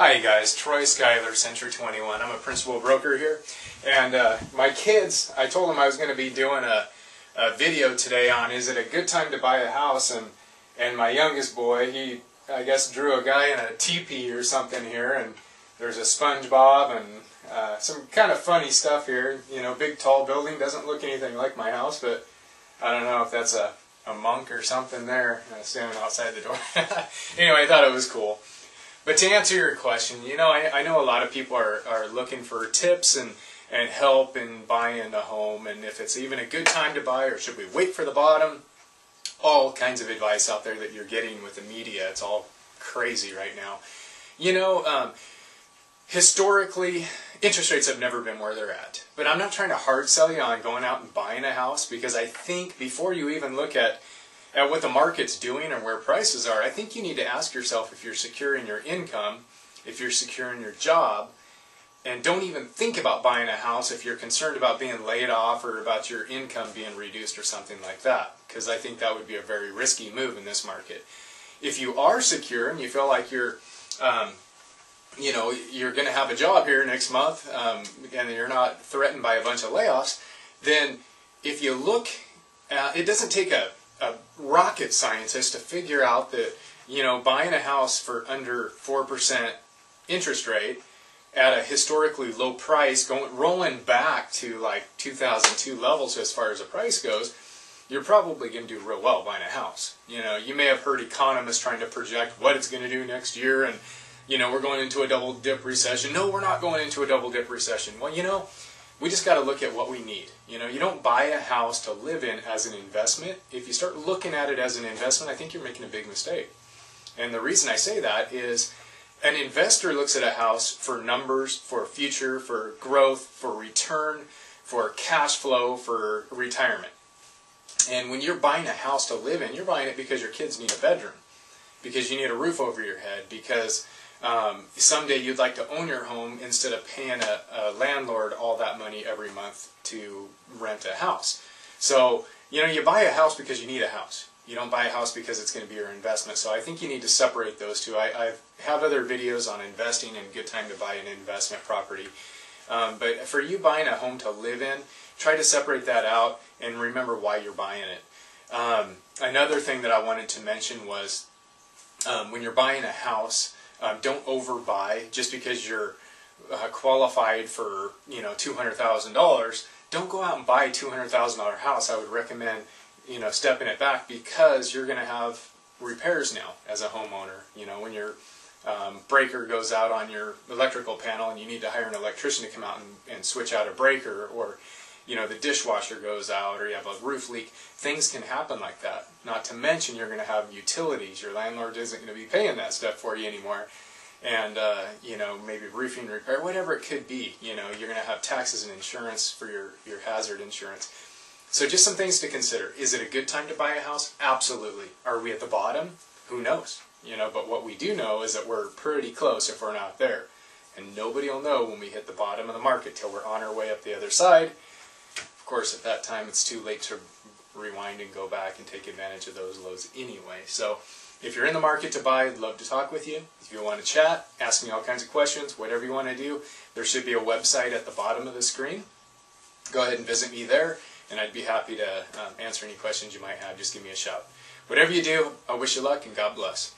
Hi guys, Troy Schuyler, Century 21. I'm a principal broker here, and my kids, I told them I was going to be doing a video today on is it a good time to buy a house, and my youngest boy, he I guess drew a guy in a teepee or something here, and there's a SpongeBob and some kind of funny stuff here. You know, big tall building, doesn't look anything like my house, but I don't know if that's a monk or something there standing outside the door. Anyway, I thought it was cool. But to answer your question, you know, I know a lot of people are looking for tips and help in buying a home, and if it's even a good time to buy or should we wait for the bottom. All kinds of advice out there that you're getting with the media. It's all crazy right now. You know, historically, interest rates have never been where they're at. But I'm not trying to hard sell you on going out and buying a house, because I think before you even look at what the market's doing or where prices are, I think you need to ask yourself if you're secure in your income, if you're secure in your job, and don't even think about buying a house if you're concerned about being laid off or about your income being reduced or something like that, because I think that would be a very risky move in this market. If you are secure and you feel like you're you know, you're going to have a job here next month, and you're not threatened by a bunch of layoffs, then if you look, it doesn't take a rocket scientist to figure out that, you know, buying a house for under 4% interest rate at a historically low price, rolling back to like 2002 levels as far as the price goes, you're probably going to do real well buying a house. You know, you may have heard economists trying to project what it's going to do next year, and you know, we're going into a double dip recession. No, we're not going into a double dip recession. Well, you know, we just got to look at what we need. You know, you don't buy a house to live in as an investment. If you start looking at it as an investment, I think you're making a big mistake. And the reason I say that is an investor looks at a house for numbers, for future, for growth, for return, for cash flow, for retirement. And when you're buying a house to live in, you're buying it because your kids need a bedroom, because you need a roof over your head, because someday you'd like to own your home instead of paying a landlord all that money every month to rent a house. So, you know, you buy a house because you need a house. You don't buy a house because it's going to be your investment. So I think you need to separate those two. I have other videos on investing and good time to buy an investment property. But for you buying a home to live in, try to separate that out and remember why you're buying it. Another thing that I wanted to mention was when you're buying a house, don't overbuy just because you're qualified for, you know, $200,000. Don't go out and buy a $200,000 house. I would recommend, you know, stepping it back, because you're going to have repairs now as a homeowner. You know, when your breaker goes out on your electrical panel and you need to hire an electrician to come out and switch out a breaker, or you know, the dishwasher goes out, or you have a roof leak, things can happen like that. Not to mention you're going to have utilities. Your landlord isn't going to be paying that stuff for you anymore. And, you know, maybe roofing repair, whatever it could be. You know, you're going to have taxes and insurance for your hazard insurance. So just some things to consider. Is it a good time to buy a house? Absolutely. Are we at the bottom? Who knows? You know, but what we do know is that we're pretty close if we're not there. And nobody will know when we hit the bottom of the market till we're on our way up the other side. Of course, at that time, it's too late to rewind and go back and take advantage of those lows anyway. So if you're in the market to buy, I'd love to talk with you. If you want to chat, ask me all kinds of questions, whatever you want to do, there should be a website at the bottom of the screen. Go ahead and visit me there, and I'd be happy to answer any questions you might have. Just give me a shout. Whatever you do, I wish you luck, and God bless.